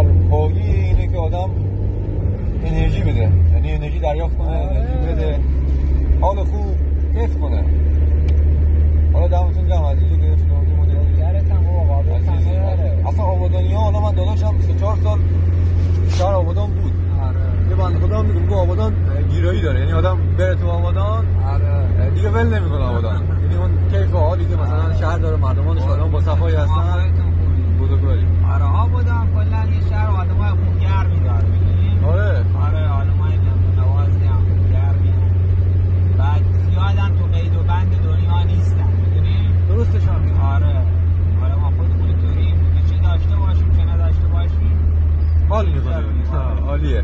هویی اینه که آدم انرژی بده، یعنی انرژی دریافت کنه، انرژی بده، حال خوب حس کنه. حالا دمتون گرم از اینکه گرفتید اون مدل یارتم آقا قابل اصلا آبادانی‌ها. حالا من داداشم 3-4 سال شهر آبادان بود. آره. یه بنده خدا میگم که آبادان گیرایی داره، یعنی آدم بره تو آبادان آره دیگه ول نمیکنه آبادان. یعنی اون کیف و حالی که مثلا شهر داره، مردمانش آدم با صفایی هستن. بزرگواری. آره آبادان کلا یه شهر آدمای خوب گرمی داره. آره آدمای نوازی هم گرمی. بعد زیادن تو قید و بند دنیا نیستن، میدونی؟ درستش هم. آره ما خودمون اینطوریم، چه داشته باشیم چه نداشته باشیم حال میکنه. عالیه.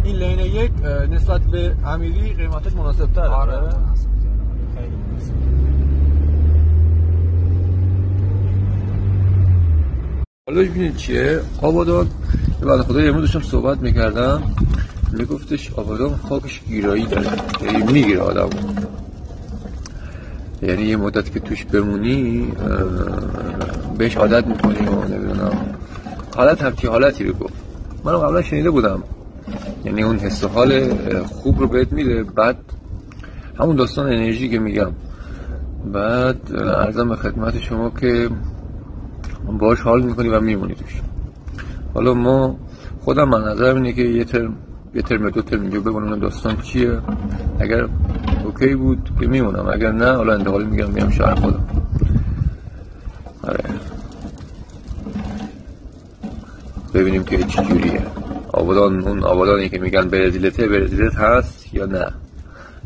این لین یک نسبت به امیری قیمتش مناسب تره. آره مناسب، خیلی مناسب. حالا ببینید چیه آبادان. بعد خدا امروز داشتم صحبت میکردم، میگفتش آبادان خاکش گیرایی داره، یعنی میگیره آدم، یعنی یه مدت که توش بمونی بهش عادت میکنی و نمیدونم همچی حالتی رو گفت. منم قبلا شنیده بودم، یعنی اون حس و حال خوب رو بهت میده. بعد همون داستان انرژی که میگم، بعد عرضم به خدمت شما که باهاش حال میکنی و میمونی توش. حالا ما خودم من نظرم اینه که یه ترم 2 ترم اینجا بمونم، داستان چیه. اگر اوکی بود که میمونم، اگر نه حالا انتقالی میام شهر خودم. آره ببینیم که چی جوریه آبادان. اون آبادانی که میگن برزیلت هست یا نه،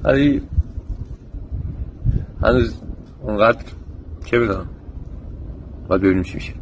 ولی هنوز اونقدر چه بدونم، باید ببینیم چی میشه.